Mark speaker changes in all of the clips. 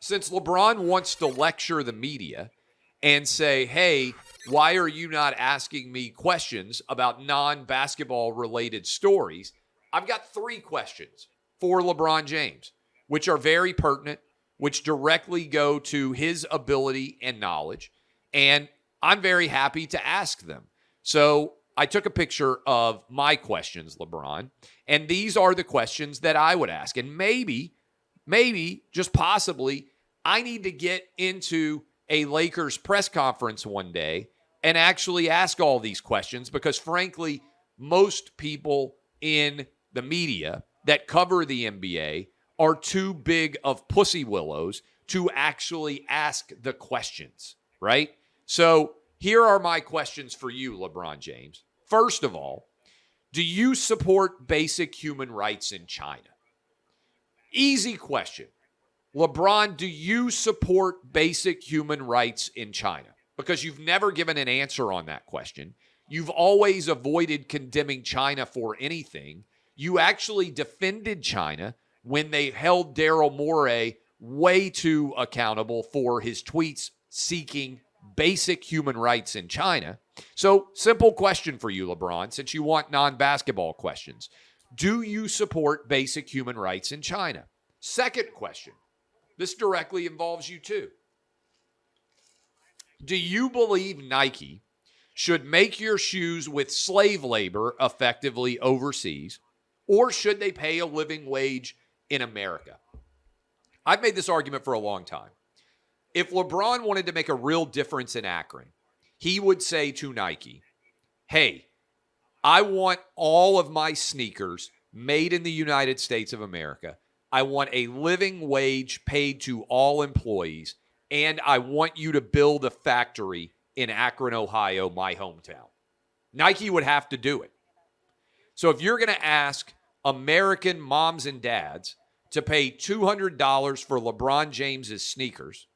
Speaker 1: since LeBron wants to lecture the media and say, hey, why are you not asking me questions about non-basketball related stories? I've got 3 questions for LeBron James, which are very pertinent, which directly go to his ability and knowledge. And I'm very happy to ask them. So I took a picture of my questions, LeBron, and these are the questions that I would ask. And maybe, just possibly, I need to get into a Lakers press conference one day and actually ask all these questions because, frankly, most people in the media that cover the NBA are too big of pussy willows to actually ask the questions, right? So here are my questions for you, LeBron James. First of all, do you support basic human rights in China? Easy question. LeBron, do you support basic human rights in China? Because you've never given an answer on that question. You've always avoided condemning China for anything. You actually defended China when they held Daryl Morey way too accountable for his tweets seeking basic human rights in China. So, simple question for you, LeBron, since you want non-basketball questions. Do you support basic human rights in China? Second question. This directly involves you too. Do you believe Nike should make your shoes with slave labor effectively overseas, or should they pay a living wage in America? I've made this argument for a long time. If LeBron wanted to make a real difference in Akron, he would say to Nike, hey, I want all of my sneakers made in the United States of America. I want a living wage paid to all employees, and I want you to build a factory in Akron, Ohio, my hometown. Nike would have to do it. So if you're going to ask American moms and dads to pay $200 for LeBron James's sneakers,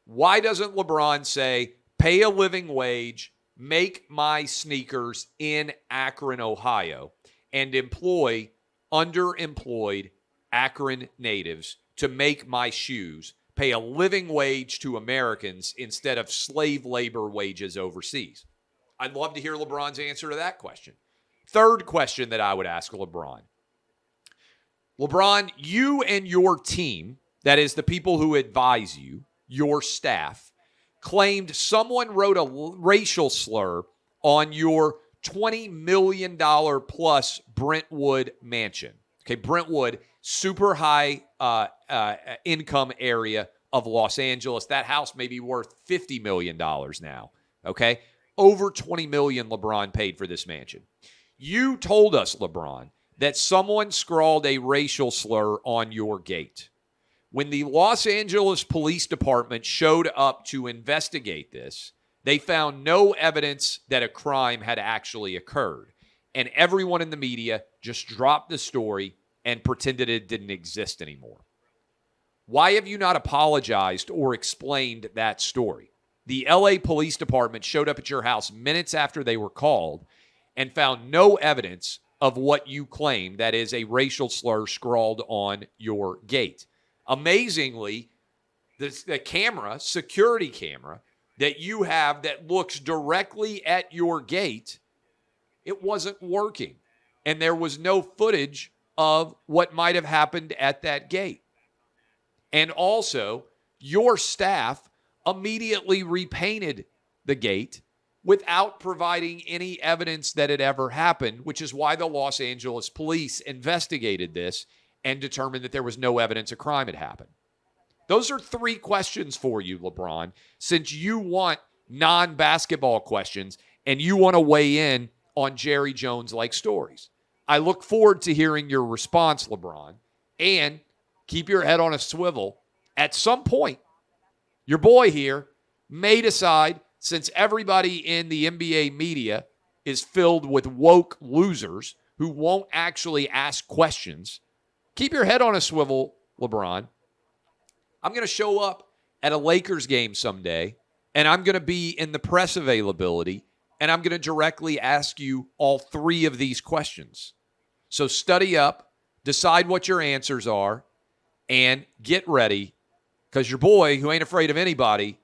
Speaker 1: why doesn't LeBron say, pay a living wage, make my sneakers in Akron, Ohio, and employ underemployed Akron natives to make my shoes, pay a living wage to Americans instead of slave labor wages overseas? I'd love to hear LeBron's answer to that question. Third question that I would ask LeBron. LeBron, you and your team, that is the people who advise you, your staff, claimed someone wrote a racial slur on your $20 million plus Brentwood mansion. Okay, Brentwood, super high income area of Los Angeles. That house may be worth $50 million now. Okay, over $20 million LeBron paid for this mansion. You told us, LeBron, that someone scrawled a racial slur on your gate. When the Los Angeles Police Department showed up to investigate this, they found no evidence that a crime had actually occurred. And everyone in the media just dropped the story and pretended it didn't exist anymore. Why have you not apologized or explained that story? The LA Police Department showed up at your house minutes after they were called and found no evidence of what you claim, that is a racial slur scrawled on your gate. Amazingly, the security camera that you have that looks directly at your gate, it wasn't working. And there was no footage of what might have happened at that gate. And also, your staff immediately repainted the gate without providing any evidence that it ever happened, which is why the Los Angeles police investigated this and determined that there was no evidence a crime had happened. Those are 3 questions for you, LeBron, since you want non-basketball questions and you want to weigh in on Jerry Jones-like stories. I look forward to hearing your response, LeBron, and keep your head on a swivel. At some point, your boy here may decide, since everybody in the NBA media is filled with woke losers who won't actually ask questions, keep your head on a swivel, LeBron. I'm going to show up at a Lakers game someday, and I'm going to be in the press availability, and I'm going to directly ask you all 3 of these questions. So study up, decide what your answers are, and get ready because your boy, who ain't afraid of anybody,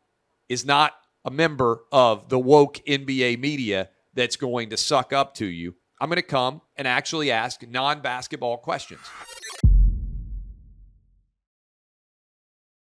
Speaker 1: is not a member of the woke NBA media that's going to suck up to you. I'm going to come and actually ask non-basketball questions.